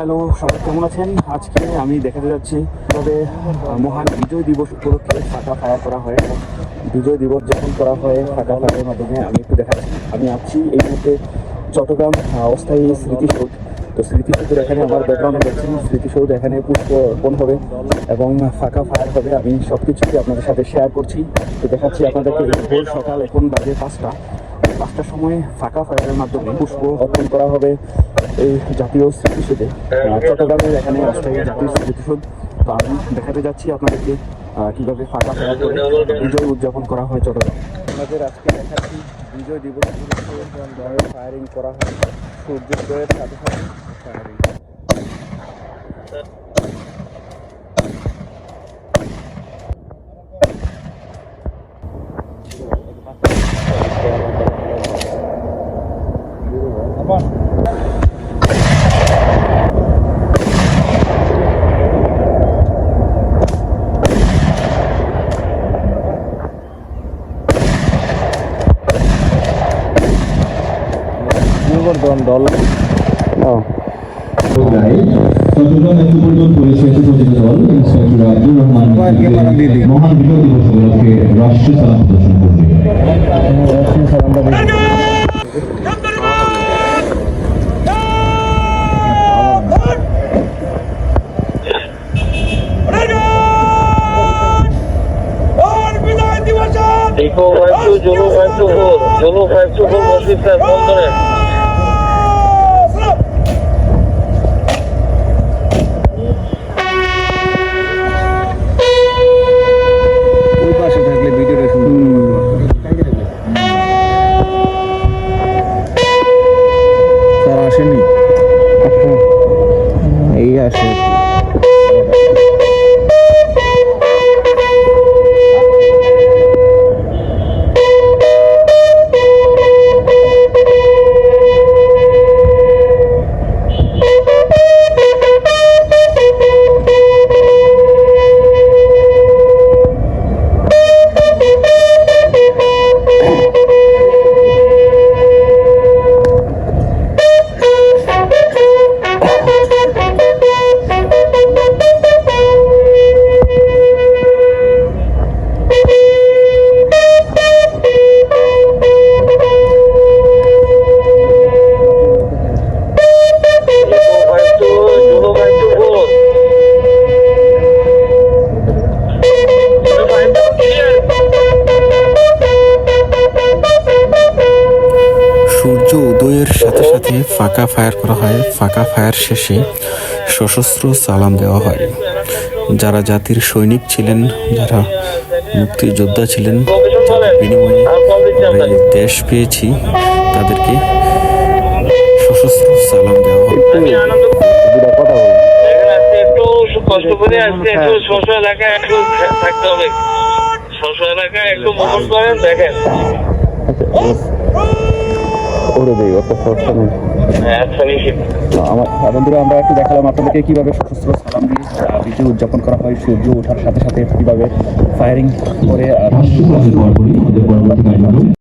Hello, সবাই কেমন আছেন? আজকে আমি দেখাতে যাচ্ছি তবে মহান বিজয় দিবস উপলক্ষে ফাঁকা ফায়ার করা হয় এবং বিজয় দিবস যখন করা হয় ফাঁকা ফায়ারের মাধ্যমে আমি একটু দেখাচ্ছি। আমি আছি এই মুহূর্তে চট্টগ্রাম অস্থায়ী স্মৃতিসৌধ। তো স্মৃতিসৌধের এখানে আমার ব্যাকগ্রাউন্ডে দেখছেন স্মৃতিসৌধ, এখানে পুষ্প অর্পণ হবে এবং ফাঁকা ফায়ার হবে। আমি সব কিছুই আপনাদের সাথে শেয়ার করছি। তো দেখাচ্ছি আপনাদেরকে ভোর সকাল, এখন বাজে 5টার সময় ফাঁকা ফায়ারের মাধ্যমে পুষ্প অর্পণ করা হবে এই জাতীয় স্মৃতিসৌধে, চট্টগ্রামের এখানে অস্থায়ী জাতীয় স্মৃতিসৌধ। তো আমি দেখাতে যাচ্ছি আপনাদেরকে কীভাবে ফাঁকা ফায়ার করে বিজয় উদযাপন করা হয় চট্টগ্রাম। আপনাদের আজকে দেখাচ্ছি বিজয় দিবস উপলক্ষে ফায়ারিং করা হয়, সূর্যোদয়ের সাথে সাথে ফায়ারিং। দল চট্টগ্রাম মেট্রোপলিটন পুলিশের সুসজ্জিত দল ইন্সপেক্টর আব্দুর রহমান মহান বিজয় দিবস উপলক্ষে রাষ্ট্রীয় সালাম প্রদর্শন করবে। Eco 52, Zulu 524, Zulu 524, Mosquito বন্দরে। ওই পাশে থাকলে ভিডিওটা স্যার আসেনি, এই আসে। সূর্য উদয়ের সাথে সাথে ফাঁকা ফায়ার করা হয়। ফাঁকা ফায়ার শেষে সশস্ত্র সালাম দেওয়া হয়। যারা জাতির সৈনিক ছিলেন, যারা মুক্তিযোদ্ধা ছিলেন, যাদের বিনিময়ে আমরা এই দেশ পেয়েছি, তাদেরকে সশস্ত্র সালাম দেওয়া হয়। একটু কষ্ট করে আসছে, একটু শস্য এলাকায় একটু থাকতে হবে। শস্য এলাকায় একটু মুভমেন্ট করেন, দেখেন। বন্ধুরা, আমরা একটু দেখালাম আপনাদেরকে কিভাবে সশস্ত্র সালাম দিয়ে বিজয় উদযাপন করা হয়। সূর্য ওঠার সাথে সাথে কিভাবে ফায়ারিং করে